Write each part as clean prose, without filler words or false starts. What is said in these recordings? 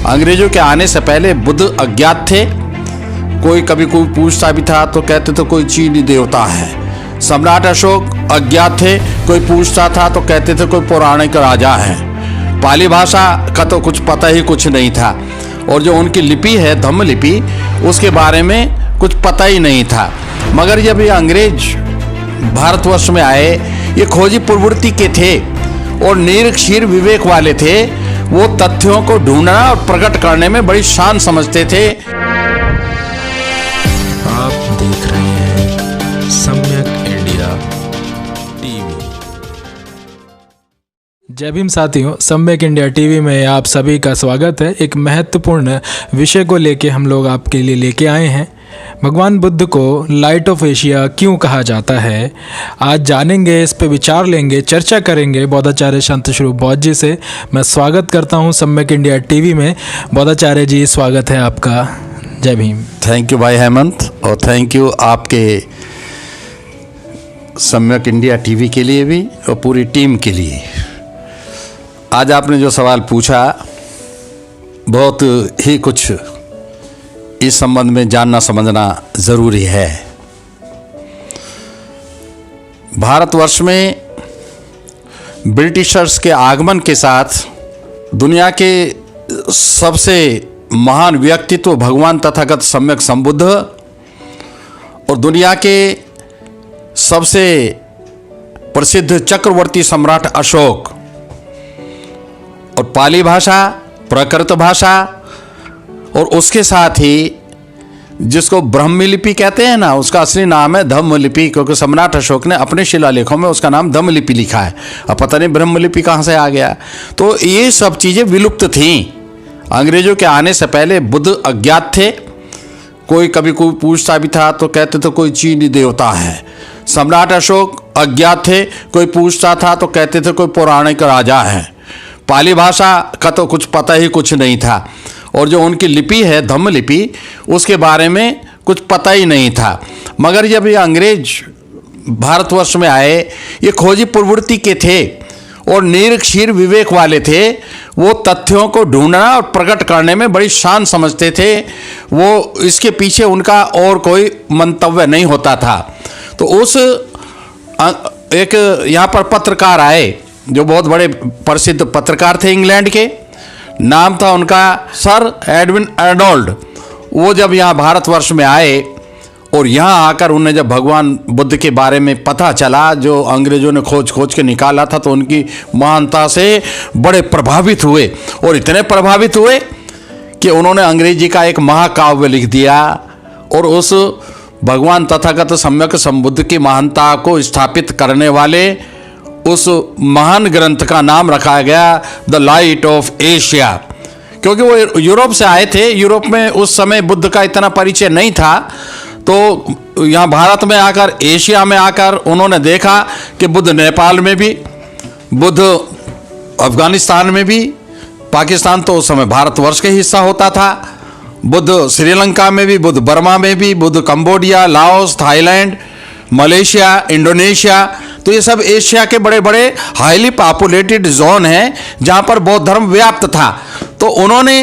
अंग्रेजों के आने से पहले बुद्ध अज्ञात थे। कभी कोई पूछता भी था तो कहते थे कोई चीनी देवता है। सम्राट अशोक अज्ञात थे, कोई पूछता था तो कहते थे कोई पौराणिक राजा है। पाली भाषा का तो कुछ पता ही कुछ नहीं था, और जो उनकी लिपि है धम्म लिपि, उसके बारे में कुछ पता ही नहीं था। मगर जब ये अंग्रेज भारतवर्ष में आए, ये खोजी प्रवृत्ति के थे और निरीक्षीर विवेक वाले थे। वो तथ्यों को ढूंढना और प्रकट करने में बड़ी शान समझते थे। आप देख रहे हैं सम्यक इंडिया टीवी। जय भीम साथियों, सम्यक इंडिया टीवी में आप सभी का स्वागत है। एक महत्वपूर्ण विषय को लेके हम लोग आपके लिए लेके आए हैं। भगवान बुद्ध को लाइट ऑफ एशिया क्यों कहा जाता है, आज जानेंगे, इस पे विचार लेंगे, चर्चा करेंगे बौद्धाचार्य संत श्री बौद्ध जी से। मैं स्वागत करता हूं सम्यक इंडिया टीवी में। बौद्धाचार्य जी, स्वागत है आपका। जय भीम। थैंक यू भाई हेमंत, और थैंक यू आपके सम्यक इंडिया टीवी के लिए भी और पूरी टीम के लिए। आज आपने जो सवाल पूछा, बहुत ही कुछ इस संबंध में जानना समझना ज़रूरी है। भारतवर्ष में ब्रिटिशर्स के आगमन के साथ दुनिया के सबसे महान व्यक्तित्व भगवान तथागत सम्यक संबुद्ध और दुनिया के सबसे प्रसिद्ध चक्रवर्ती सम्राट अशोक और पाली भाषा, प्राकृत भाषा, और उसके साथ ही जिसको ब्रह्म लिपि कहते हैं ना, उसका असली नाम है धम्म लिपि, क्योंकि सम्राट अशोक ने अपने शिलालेखों में उसका नाम धम्म लिपि लिखा है। अब पता नहीं ब्रह्म लिपि कहाँ से आ गया। तो ये सब चीज़ें विलुप्त थीं। अंग्रेजों के आने से पहले बुद्ध अज्ञात थे। कभी कोई पूछता भी था तो कहते थे कोई चीनी देवता है। सम्राट अशोक अज्ञात थे, कोई पूछता था तो कहते थे कोई पौराणिक राजा है। पाली भाषा का तो कुछ पता ही कुछ नहीं था, और जो उनकी लिपि है धम्म लिपि, उसके बारे में कुछ पता ही नहीं था। मगर जब ये अंग्रेज भारतवर्ष में आए, ये खोजी प्रवृत्ति के थे और निरीक्षीर विवेक वाले थे। वो तथ्यों को ढूंढना और प्रकट करने में बड़ी शान समझते थे। वो इसके पीछे उनका और कोई मंतव्य नहीं होता था। तो उस एक यहाँ पर पत्रकार आए जो बहुत बड़े प्रसिद्ध पत्रकार थे इंग्लैंड के। नाम था उनका सर एडविन अर्नोल्ड। वो जब यहाँ भारतवर्ष में आए और यहाँ आकर उन्हें जब भगवान बुद्ध के बारे में पता चला, जो अंग्रेजों ने खोज के निकाला था, तो उनकी महानता से बड़े प्रभावित हुए। और इतने प्रभावित हुए कि उन्होंने अंग्रेजी का एक महाकाव्य लिख दिया और उस भगवान तथागत सम्यक संबुद्ध की महानता को स्थापित करने वाले उस महान ग्रंथ का नाम रखा गया द लाइट ऑफ एशिया। क्योंकि वो यूरोप से आए थे। यूरोप में उस समय बुद्ध का इतना परिचय नहीं था, तो यहाँ भारत में आकर, एशिया में आकर उन्होंने देखा कि बुद्ध नेपाल में भी, बुद्ध अफगानिस्तान में भी, पाकिस्तान तो उस समय भारतवर्ष का हिस्सा होता था, बुद्ध श्रीलंका में भी, बुद्ध बर्मा में भी, Buddha Cambodia, Laos, Thailand, Malaysia, Indonesia, तो ये सब एशिया के बड़े बड़े हाईली पॉपुलेटेड जोन हैं जहाँ पर बौद्ध धर्म व्याप्त था। तो उन्होंने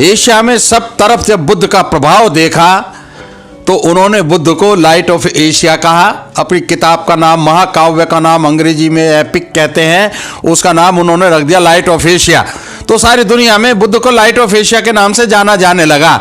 एशिया में सब तरफ जब बुद्ध का प्रभाव देखा, तो उन्होंने बुद्ध को लाइट ऑफ एशिया कहा। अपनी किताब का नाम, महाकाव्य का नाम, अंग्रेजी में एपिक कहते हैं, उसका नाम उन्होंने रख दिया लाइट ऑफ एशिया। तो सारी दुनिया में बुद्ध को लाइट ऑफ एशिया के नाम से जाना जाने लगा।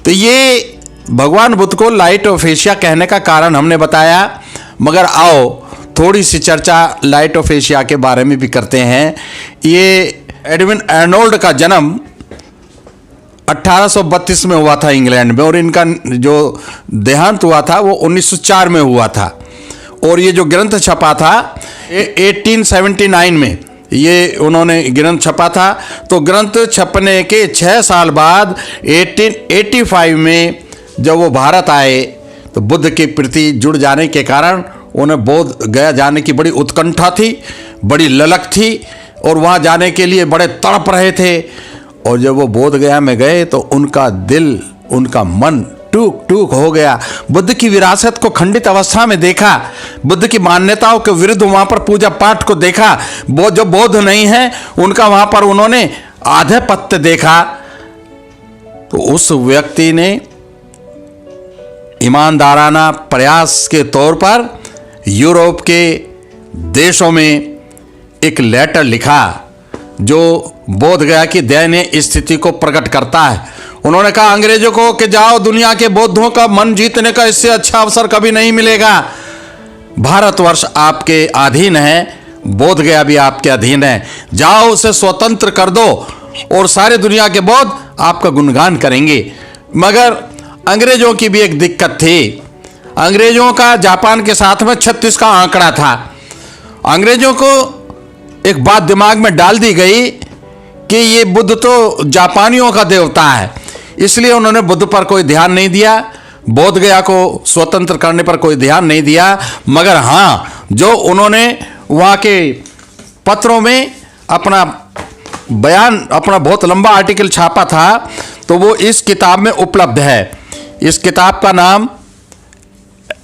तो ये भगवान बुद्ध को लाइट ऑफ एशिया कहने का कारण हमने बताया। मगर आओ थोड़ी सी चर्चा लाइट ऑफ एशिया के बारे में भी करते हैं। ये एडविन अर्नोल्ड का जन्म 1832 में हुआ था इंग्लैंड में, और इनका जो देहांत हुआ था वो 1904 में हुआ था। और ये जो ग्रंथ छपा था 1879 में ये उन्होंने ग्रंथ छपा था। तो ग्रंथ छपने के 6 साल बाद 1885 में जब वो भारत आए, तो बुद्ध के प्रति जुड़ जाने के कारण उन्हें बोध गया जाने की बड़ी उत्कंठा थी, बड़ी ललक थी, और वहाँ जाने के लिए बड़े तड़प रहे थे। और जब वो बोध गया में गए तो उनका दिल, उनका मन टूक टूक हो गया। बुद्ध की विरासत को खंडित अवस्था में देखा, बुद्ध की मान्यताओं के विरुद्ध वहाँ पर पूजा पाठ को देखा। जो बौद्ध नहीं है उनका वहाँ पर उन्होंने आधिपत्य देखा तो उस व्यक्ति ने ईमानदाराना प्रयास के तौर पर यूरोप के देशों में एक लेटर लिखा जो बोधगया की दयनीय स्थिति को प्रकट करता है। उन्होंने कहा अंग्रेजों को कि जाओ, दुनिया के बौद्धों का मन जीतने का इससे अच्छा अवसर कभी नहीं मिलेगा। भारतवर्ष आपके अधीन है, बोधगया भी आपके अधीन है, जाओ उसे स्वतंत्र कर दो और सारे दुनिया के बौद्ध आपका गुणगान करेंगे। मगर अंग्रेजों की भी एक दिक्कत थी। अंग्रेजों का जापान के साथ में 36 का आंकड़ा था। अंग्रेजों को एक बात दिमाग में डाल दी गई कि ये बुद्ध तो जापानियों का देवता है, इसलिए उन्होंने बुद्ध पर कोई ध्यान नहीं दिया, बोधगया को स्वतंत्र करने पर कोई ध्यान नहीं दिया। मगर हाँ, जो उन्होंने वहाँ के पत्रों में अपना बयान, अपना बहुत लंबा आर्टिकल छापा था, तो वो इस किताब में उपलब्ध है। इस किताब का नाम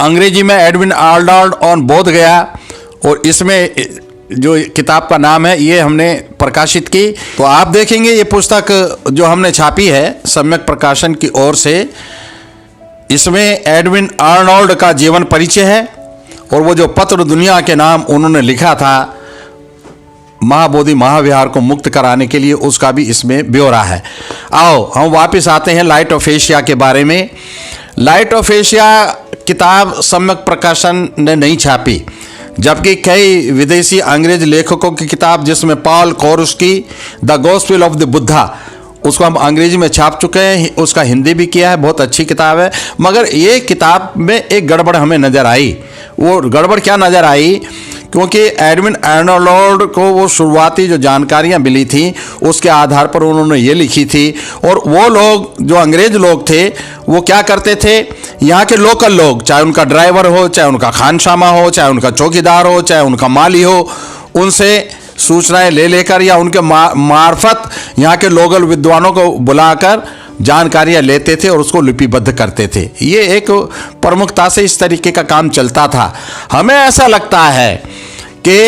अंग्रेजी में एडविन आर्नोल्ड ऑन बोधगया, और इसमें जो किताब का नाम है ये हमने प्रकाशित की। तो आप देखेंगे ये पुस्तक जो हमने छापी है सम्यक प्रकाशन की ओर से, इसमें एडविन आर्नोल्ड का जीवन परिचय है और वो जो पत्र दुनिया के नाम उन्होंने लिखा था महाबोधि महाविहार को मुक्त कराने के लिए, उसका भी इसमें ब्यौरा है। आओ हम वापस आते हैं लाइट ऑफ एशिया के बारे में। लाइट ऑफ एशिया किताब सम्यक प्रकाशन ने नहीं छापी, जबकि कई विदेशी अंग्रेज लेखकों की किताब, जिसमें Paul Carus the gospel of the Buddha, उसको हम अंग्रेजी में छाप चुके हैं, उसका हिंदी भी किया है, बहुत अच्छी किताब है। मगर ये किताब में एक गड़बड़ हमें नज़र आई। वो गड़बड़ क्या नज़र आई? क्योंकि एडविन आर्नोल्ड को वो शुरुआती जो जानकारियाँ मिली थी उसके आधार पर उन्होंने ये लिखी थी, और वो लोग जो अंग्रेज लोग थे वो क्या करते थे, यहाँ के लोकल लोग, चाहे उनका ड्राइवर हो, चाहे उनका खानसामा हो, चाहे उनका चौकीदार हो, चाहे उनका माली हो, उनसे सूचनाएं ले लेकर या उनके मार्फत यहाँ के लोकल विद्वानों को बुलाकर जानकारियाँ लेते थे और उसको लिपिबद्ध करते थे। ये एक प्रमुखता से इस तरीके का काम चलता था। हमें ऐसा लगता है कि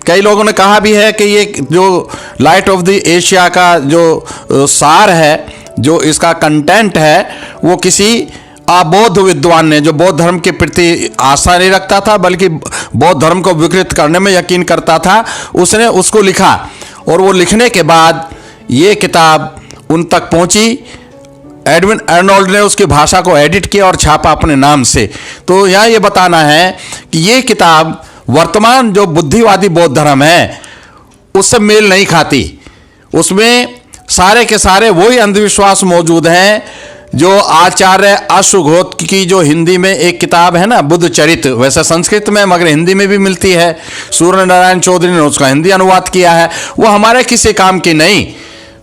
कई लोगों ने कहा भी है कि ये जो लाइट ऑफ द एशिया का जो सार है, जो इसका कंटेंट है, वो किसी अबौद्ध विद्वान ने, जो बौद्ध धर्म के प्रति आस्था नहीं रखता था बल्कि बौद्ध धर्म को विकृत करने में यकीन करता था, उसने उसको लिखा। और वो लिखने के बाद ये किताब उन तक पहुंची। एडविन आर्नोल्ड ने उसकी भाषा को एडिट किया और छापा अपने नाम से। तो यहाँ ये बताना है कि ये किताब वर्तमान जो बुद्धिवादी बौद्ध धर्म है उससे मेल नहीं खाती। उसमें सारे के सारे वही अंधविश्वास मौजूद हैं जो आचार्य अश्वघोष की जो हिंदी में एक किताब है ना, बुद्ध चरित, वैसे संस्कृत में मगर हिंदी में भी मिलती है, सूर्य नारायण चौधरी ने उसका हिंदी अनुवाद किया है। वो हमारे किसी काम की नहीं।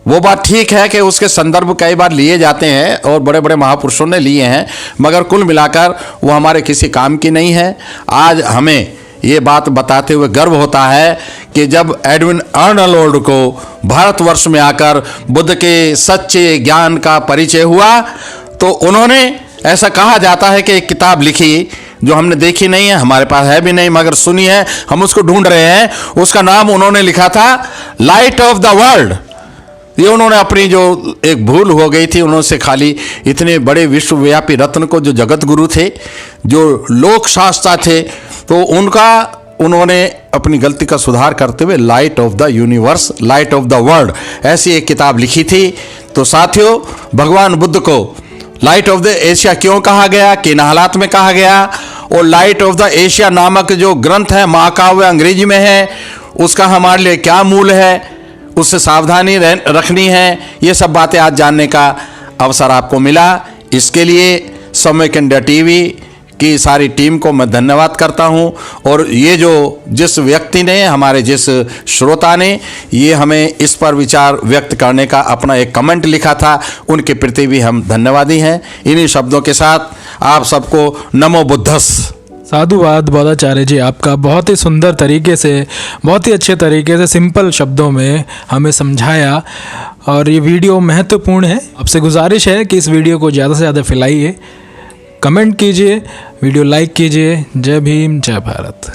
वो बात ठीक है कि उसके संदर्भ कई बार लिए जाते हैं और बड़े बड़े महापुरुषों ने लिए हैं, मगर कुल मिलाकर वो हमारे किसी काम की नहीं है। आज हमें ये बात बताते हुए गर्व होता है कि जब एडविन आर्नोल्ड को भारतवर्ष में आकर बुद्ध के सच्चे ज्ञान का परिचय हुआ, तो उन्होंने, ऐसा कहा जाता है कि एक किताब लिखी जो हमने देखी नहीं है, हमारे पास है भी नहीं, मगर सुनी है, हम उसको ढूंढ रहे हैं। उसका नाम उन्होंने लिखा था लाइट ऑफ द वर्ल्ड। ये उन्होंने अपनी जो एक भूल हो गई थी, उन्होंने खाली इतने बड़े विश्वव्यापी रत्न को, जो जगत गुरु थे, जो लोक शास्त्र थे, तो उन्होंने अपनी गलती का सुधार करते हुए light of the universe, light of the world, ऐसी एक किताब लिखी थी। तो साथियों, भगवान बुद्ध को लाइट ऑफ द एशिया क्यों कहा गया, किन हालात में कहा गया, और लाइट ऑफ द एशिया नामक जो ग्रंथ है, महाकाव्य अंग्रेजी में है, उसका हमारे लिए क्या मूल है, उससे सावधानी रखनी है, ये सब बातें आज जानने का अवसर आपको मिला। इसके लिए सम्यक इंडिया टीवी की सारी टीम को मैं धन्यवाद करता हूं। और ये जो जिस व्यक्ति ने, हमारे जिस श्रोता ने ये हमें इस पर विचार व्यक्त करने का अपना एक कमेंट लिखा था, उनके प्रति भी हम धन्यवादी हैं। इन्हीं शब्दों के साथ आप सबको नमो बुद्धस। साधुवाद बोधाचार्य जी, आपका बहुत ही सुंदर तरीके से, बहुत ही अच्छे तरीके से सिंपल शब्दों में हमें समझाया, और ये वीडियो महत्वपूर्ण है। आपसे गुजारिश है कि इस वीडियो को ज़्यादा से ज़्यादा फैलाइए, कमेंट कीजिए, वीडियो लाइक कीजिए। जय भीम, जय भारत।